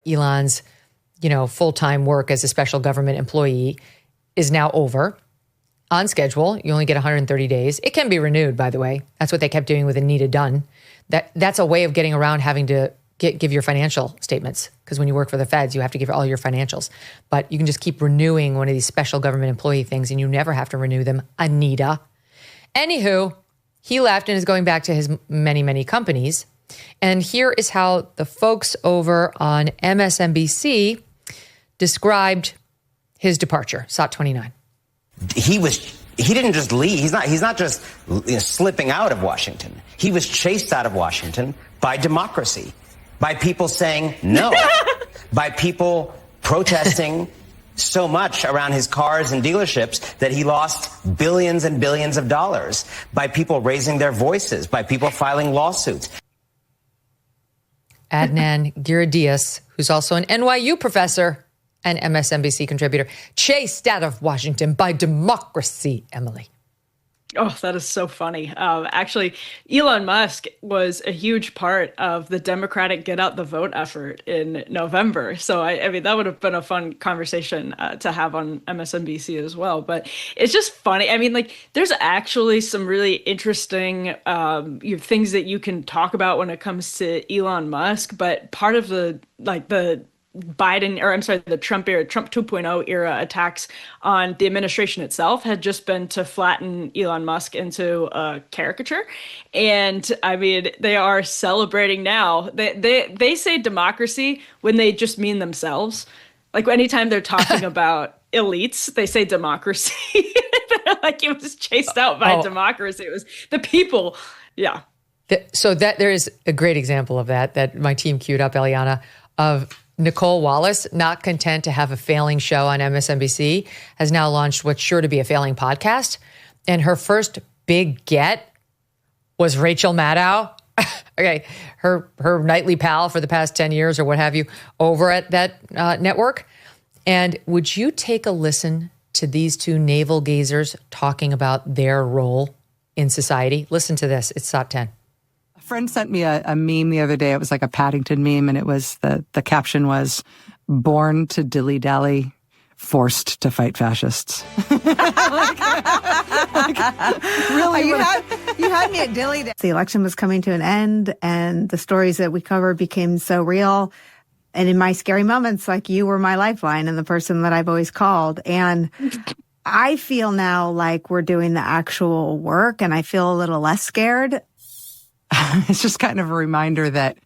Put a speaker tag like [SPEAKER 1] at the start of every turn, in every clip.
[SPEAKER 1] Elon's, full-time work as a special government employee is now over. On schedule, you only get 130 days. It can be renewed, by the way. That's what they kept doing with Anita Dunn. That's a way of getting around having to give your financial statements, because when you work for the feds, you have to give all your financials. But you can just keep renewing one of these special government employee things, and you never have to renew them, Anita. Anywho, he left and is going back to his many, many companies. And here is how the folks over on MSNBC described his departure. SOT 29.
[SPEAKER 2] He didn't just leave. He's not just slipping out of Washington. He was chased out of Washington by democracy, by people saying no, by people protesting so much around his cars and dealerships that he lost billions and billions of dollars, by people raising their voices, by people filing lawsuits.
[SPEAKER 1] Adnan Giradias, who's also an NYU professor and MSNBC contributor, chased out of Washington by democracy, Emily.
[SPEAKER 3] Oh, that is so funny. Actually, Elon Musk was a huge part of the Democratic get out the vote effort in November. So, I mean, that would have been a fun conversation to have on MSNBC as well. But it's just funny. I mean, there's actually some really interesting things that you can talk about when it comes to Elon Musk. But part of the Trump 2.0 era attacks on the administration itself had just been to flatten Elon Musk into a caricature. And I mean, they are celebrating now. They say democracy when they just mean themselves. Like anytime they're talking about elites, they say democracy. Like it was chased out by democracy. It was the people. Yeah.
[SPEAKER 1] So that there is a great example of that my team queued up, Eliana, of Nicolle Wallace, not content to have a failing show on MSNBC, has now launched what's sure to be a failing podcast. And her first big get was Rachel Maddow. Okay, her nightly pal for the past 10 years or what have you, over at that network. And would you take a listen to these two navel gazers talking about their role in society? Listen to this. It's SOT 10.
[SPEAKER 4] Friend sent me a meme the other day. It was like a Paddington meme, and it was the caption was "Born to dilly-dally, forced to fight fascists." Really,
[SPEAKER 5] you had me at dilly-dally. The election was coming to an end, and the stories that we covered became so real. And in my scary moments, you were my lifeline and the person that I've always called. And I feel now like we're doing the actual work, and I feel a little less scared.
[SPEAKER 4] It's just kind of a reminder that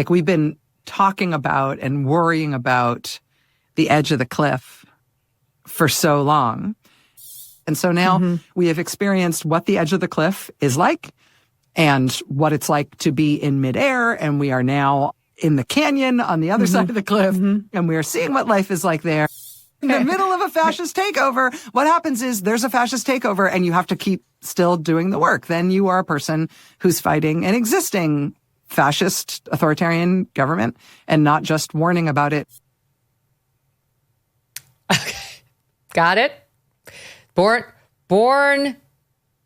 [SPEAKER 4] we've been talking about and worrying about the edge of the cliff for so long. And so now we have experienced what the edge of the cliff is like and what it's like to be in midair. And we are now in the canyon on the other side of the cliff. And we are seeing what life is like there. In the middle of a fascist takeover, what happens is there's a fascist takeover and you have to keep still doing the work. Then you are a person who's fighting an existing fascist authoritarian government and not just warning about it.
[SPEAKER 1] Okay. Got it? Born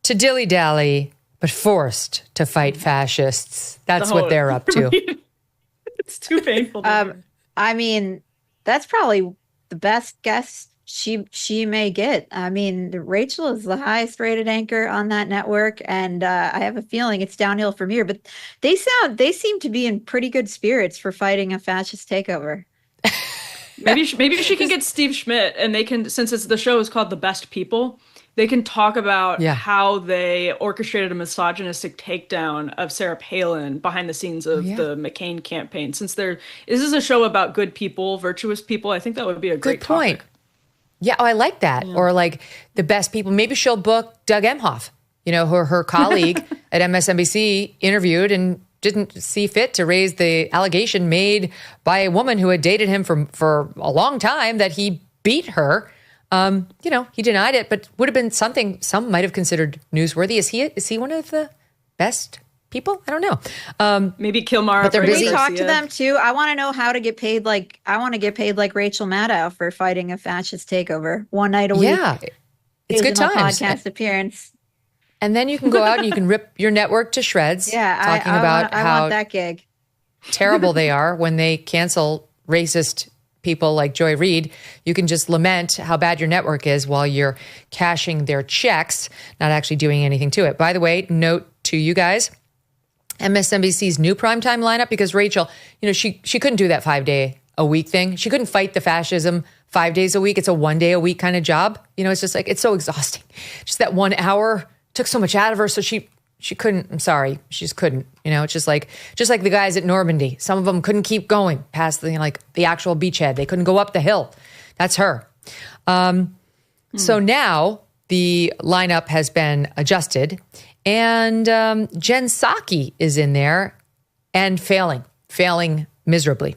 [SPEAKER 1] to dilly-dally, but forced to fight fascists. That's what they're up to.
[SPEAKER 3] It's too painful.
[SPEAKER 6] I mean, that's probably the best guess she may get. I mean, Rachel is the highest rated anchor on that network, and I have a feeling it's downhill from here. But they seem to be in pretty good spirits for fighting a fascist takeover.
[SPEAKER 3] Maybe she can get Steve Schmidt, and they can, since the show is called The Best People, they can talk about how they orchestrated a misogynistic takedown of Sarah Palin behind the scenes of the McCain campaign. Since this is a show about good people, virtuous people, I think that would be a great
[SPEAKER 1] point.
[SPEAKER 3] Topic.
[SPEAKER 1] Yeah, I like that. Yeah. Or the best people. Maybe she'll book Doug Emhoff, her colleague at MSNBC, interviewed and didn't see fit to raise the allegation made by a woman who had dated him for a long time that he beat her. He denied it, but would have been something some might have considered newsworthy. Is he one of the best people? I don't know.
[SPEAKER 3] Maybe Kilmar.
[SPEAKER 6] But they're busy. Talk to them too. I want to know how to get paid. I want to get paid like Rachel Maddow for fighting a fascist takeover one night a week.
[SPEAKER 1] Yeah, it's good times.
[SPEAKER 6] Podcast appearance.
[SPEAKER 1] And then you can go out and you can rip your network to shreds.
[SPEAKER 6] Yeah,
[SPEAKER 1] talking about
[SPEAKER 6] I
[SPEAKER 1] how
[SPEAKER 6] want that gig.
[SPEAKER 1] Terrible they are when they cancel racist people like Joy Reid, you can just lament how bad your network is while you're cashing their checks, not actually doing anything to it. By the way, note to you guys, MSNBC's new primetime lineup, because Rachel, she couldn't do that 5-day-a-week thing. She couldn't fight the fascism 5 days a week. It's a 1 day a week kind of job. It's just like, it's so exhausting. Just that 1 hour took so much out of her. So she couldn't, I'm sorry, she just couldn't, it's just like the guys at Normandy. Some of them couldn't keep going past the actual beachhead. They couldn't go up the hill. That's her. So now the lineup has been adjusted, and Jen Psaki is in there and failing miserably.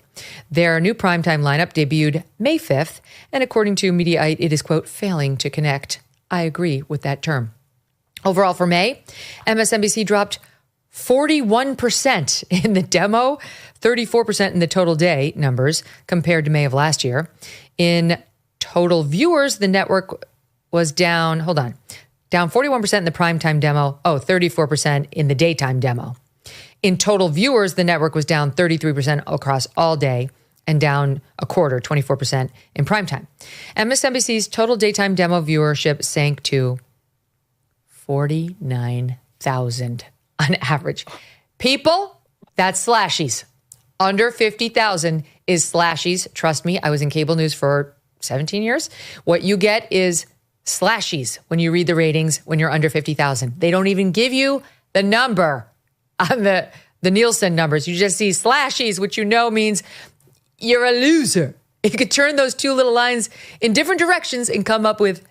[SPEAKER 1] Their new primetime lineup debuted May 5th, and according to Mediaite, it is, quote, failing to connect. I agree with that term. Overall for May, MSNBC dropped 41% in the demo, 34% in the total day numbers compared to May of last year. In total viewers, the network was down 41% in the primetime demo, 34% in the daytime demo. In total viewers, the network was down 33% across all day and down a quarter, 24% in primetime. MSNBC's total daytime demo viewership sank to 49,000 on average. People, that's slashies. Under 50,000 is slashies. Trust me, I was in cable news for 17 years. What you get is slashies when you read the ratings when you're under 50,000. They don't even give you the number on the Nielsen numbers. You just see slashies, which means you're a loser. You could turn those two little lines in different directions and come up with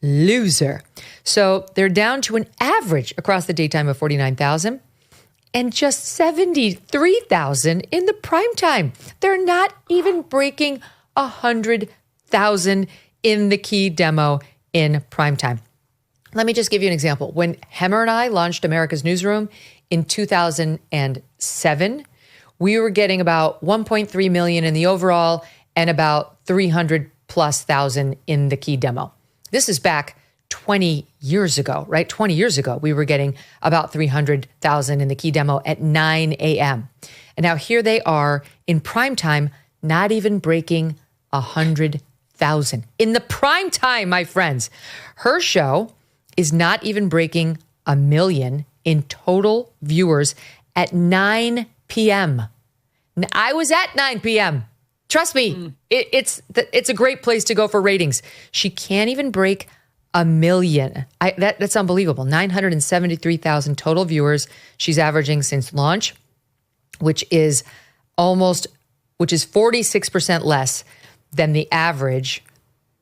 [SPEAKER 1] loser. So they're down to an average across the daytime of 49,000 and just 73,000 in the primetime. They're not even breaking 100,000 in the key demo in primetime. Let me just give you an example. When Hemmer and I launched America's Newsroom in 2007, we were getting about 1.3 million in the overall and about 300,000+ in the key demo. This is back 20 years ago, right? 20 years ago, we were getting about 300,000 in the key demo at 9 a.m. And now here they are in primetime, not even breaking 100,000. In the primetime, my friends, her show is not even breaking 1 million in total viewers at 9 p.m. I was at 9 p.m. Trust me, it's a great place to go for ratings. She can't even break 1 million. That's unbelievable. 973,000 total viewers she's averaging since launch, which is 46% less than the average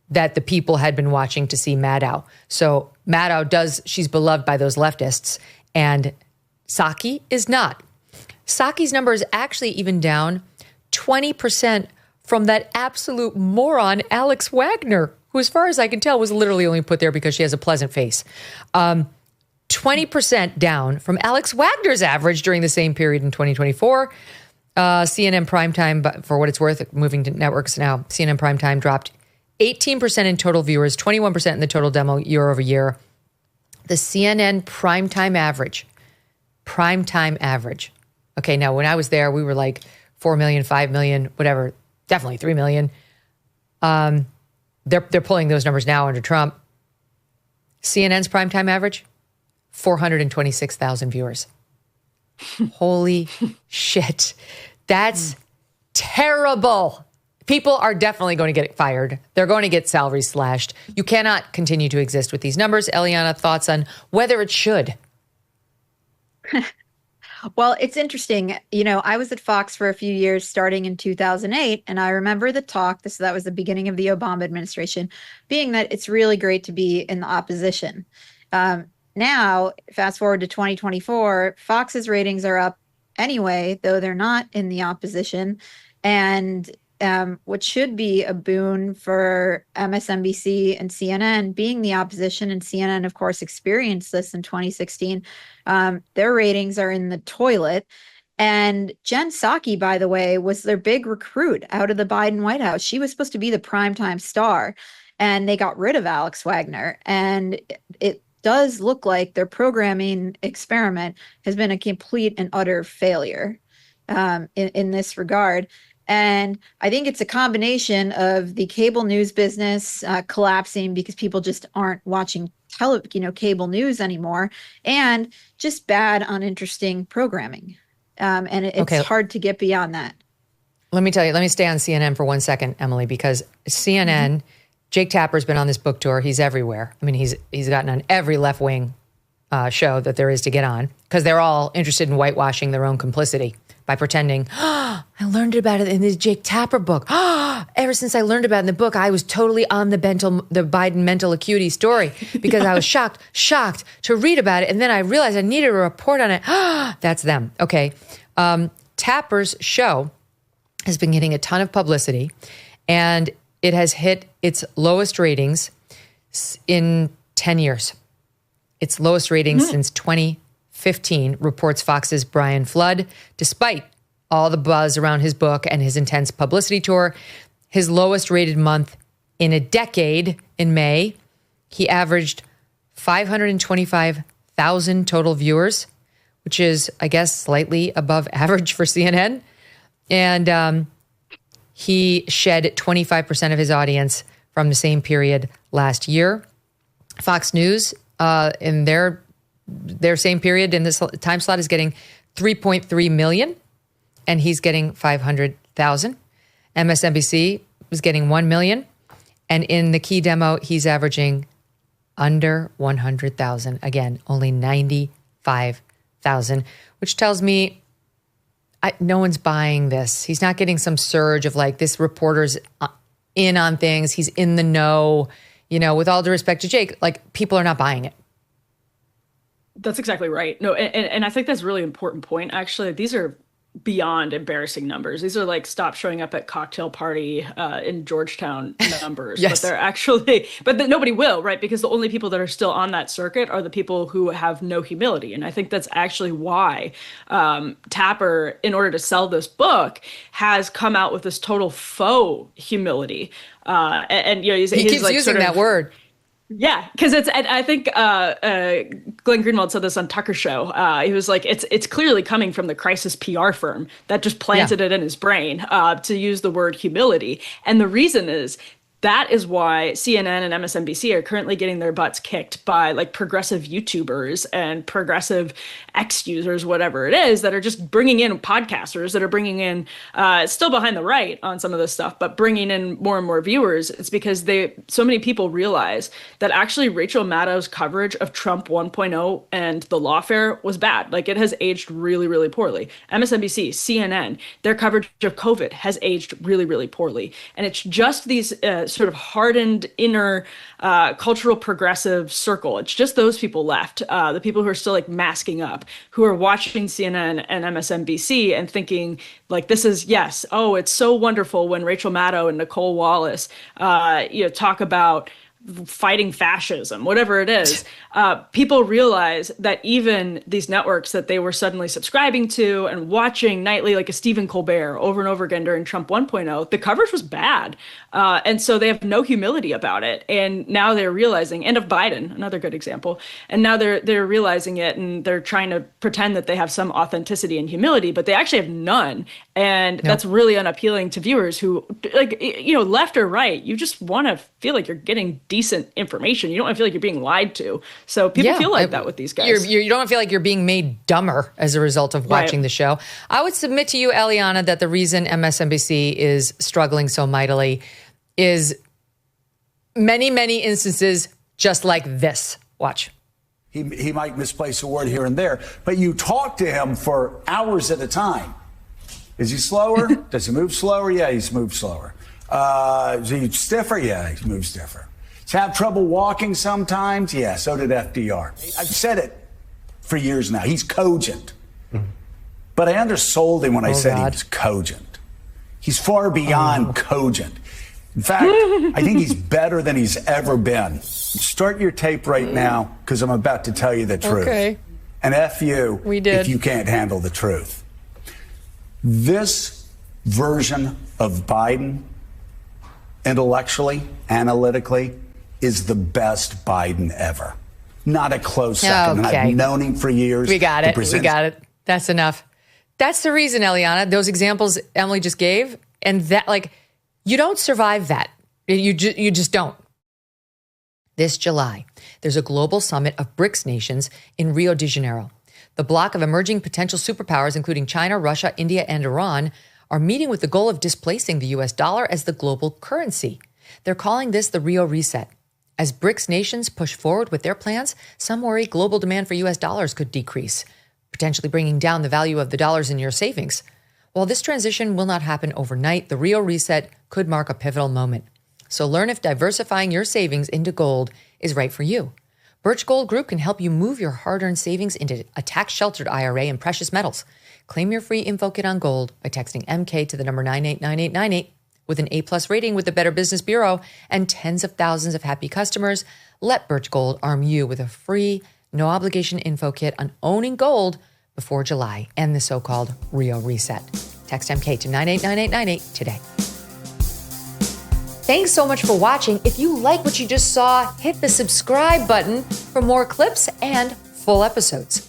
[SPEAKER 1] that the people had been watching to see Maddow. So Maddow she's beloved by those leftists, and Psaki is not. Psaki's number is actually even down 20% from that absolute moron, Alex Wagner, who, as far as I can tell, was literally only put there because she has a pleasant face. 20% down from Alex Wagner's average during the same period in 2024. CNN primetime, but for what it's worth, moving to networks now, CNN primetime dropped 18% in total viewers, 21% in the total demo year over year. The CNN primetime average. Okay, now when I was there, we were like 4 million, 5 million, whatever, definitely 3 million. They're pulling those numbers now under Trump. CNN's primetime average, 426,000 viewers. Holy shit. That's terrible. People are definitely going to get fired. They're going to get salaries slashed. You cannot continue to exist with these numbers. Eliana, thoughts on whether it should?
[SPEAKER 6] Well, it's interesting. I was at Fox for a few years starting in 2008, and I remember the talk, that was the beginning of the Obama administration, being that it's really great to be in the opposition. Now, fast forward to 2024, Fox's ratings are up anyway, though they're not in the opposition. And what should be a boon for MSNBC and CNN being the opposition, and CNN, of course, experienced this in 2016, their ratings are in the toilet. And Jen Psaki, by the way, was their big recruit out of the Biden White House. She was supposed to be the primetime star, and they got rid of Alex Wagner. And it does look like their programming experiment has been a complete and utter failure in this regard. And I think it's a combination of the cable news business collapsing because people just aren't watching cable news anymore, and just bad, uninteresting programming. And it's hard to get beyond that.
[SPEAKER 1] Let me tell you, let me stay on CNN for 1 second, Emily, because CNN, Jake Tapper's been on this book tour. He's everywhere. I mean, he's gotten on every left-wing show that there is to get on, because they're all interested in whitewashing their own complicity by pretending, I learned about it in the Jake Tapper book. Ever since I learned about it in the book, I was totally on the Biden mental acuity story because I was shocked to read about it. And then I realized I needed a report on it. That's them. Okay. Tapper's show has been getting a ton of publicity, and it has hit its lowest ratings in 10 years. Its lowest ratings since 2015, reports Fox's Brian Flood. Despite all the buzz around his book and his intense publicity tour, his lowest rated month in a decade in May, he averaged 525,000 total viewers, which is, I guess, slightly above average for CNN. And he shed 25% of his audience from the same period last year. Fox News, in their same period in this time slot, is getting 3.3 million, and he's getting 500,000. MSNBC was getting 1 million, and in the key demo, he's averaging under 100,000. Again, only 95,000, which tells me no one's buying this. He's not getting some surge of like, this reporter's in on things. He's in the know. You know, with all due respect to Jake, like, people are not buying it.
[SPEAKER 3] That's exactly right. No, and I think that's a really important point. Actually, these are beyond embarrassing numbers. These are like stop showing up at cocktail party in Georgetown numbers.
[SPEAKER 1] Yes.
[SPEAKER 3] But they're actually, nobody will, right? Because the only people that are still on that circuit are the people who have no humility. And I think that's actually why Tapper, in order to sell this book, has come out with this total faux humility. And you know, he's
[SPEAKER 1] keeps
[SPEAKER 3] like
[SPEAKER 1] using that word.
[SPEAKER 3] Yeah, because I think Glenn Greenwald said this on Tucker's show. He was like, it's clearly coming from the crisis PR firm that just planted it in his brain to use the word humility. And the reason is, that is why CNN and MSNBC are currently getting their butts kicked by like progressive YouTubers and progressive X users, whatever it is, that are just bringing in podcasters that are bringing in, still behind the right on some of this stuff, but bringing in more and more viewers. It's because so many people realize that actually Rachel Maddow's coverage of Trump 1.0 and the lawfare was bad. Like, it has aged really, really poorly. MSNBC, CNN, their coverage of COVID has aged really, really poorly. And it's just these sort of hardened inner cultural progressive circle. It's just those people left, the people who are still like masking up, who are watching CNN and MSNBC and thinking like, this is, yes, oh, it's so wonderful when Rachel Maddow and Nicolle Wallace talk about fighting fascism, whatever it is. People realize that even these networks that they were suddenly subscribing to and watching nightly, like a Stephen Colbert over and over again during Trump 1.0, the coverage was bad. And so they have no humility about it. And now they're realizing, and of Biden, another good example. And now they're realizing it, and they're trying to pretend that they have some authenticity and humility, but they actually have none. And that's really unappealing to viewers who, like, you know, left or right, you just want to feel like you're getting decent information. You don't want to feel like you're being lied to. So people feel like that with these guys.
[SPEAKER 1] You don't feel like you're being made dumber as a result of watching the show. I would submit to you, Eliana, that the reason MSNBC is struggling so mightily is many, many instances just like this. Watch.
[SPEAKER 7] He might misplace a word here and there, but you talk to him for hours at a time. Is he slower? Does he move slower? Yeah, he's moved slower. Is he stiffer? Yeah, he moves stiffer. Does he have trouble walking sometimes? Yeah, so did FDR. I've said it for years now. He's cogent. But I undersold him when I said he was cogent. He's far beyond cogent. In fact, I think he's better than he's ever been. Start your tape right now, because I'm about to tell you the truth.
[SPEAKER 1] Okay.
[SPEAKER 7] And F you if you can't handle the truth. This version of Biden, intellectually, analytically, is the best Biden ever. Not a close second.
[SPEAKER 1] Okay.
[SPEAKER 7] And I've known him for years.
[SPEAKER 1] We got it. That's enough. That's the reason, Eliana. Those examples Emily just gave, And that, like, you don't survive that. You just don't. This July, there's a global summit of BRICS nations in Rio de Janeiro. The bloc of emerging potential superpowers, including China, Russia, India, and Iran, are meeting with the goal of displacing the US dollar as the global currency. They're calling this the Rio Reset. As BRICS nations push forward with their plans, some worry global demand for US dollars could decrease, potentially bringing down the value of the dollars in your savings. While this transition will not happen overnight, the Rio Reset could mark a pivotal moment. So learn if diversifying your savings into gold is right for you. Birch Gold Group can help you move your hard-earned savings into a tax-sheltered IRA in precious metals. Claim your free info kit on gold by texting MK to the number 989898. With an A+ rating with the Better Business Bureau and tens of thousands of happy customers, let Birch Gold arm you with a free, no-obligation info kit on owning gold before July and the so-called Rio Reset. Text MK to 989898 today. Thanks so much for watching. If you like what you just saw, hit the subscribe button for more clips and full episodes.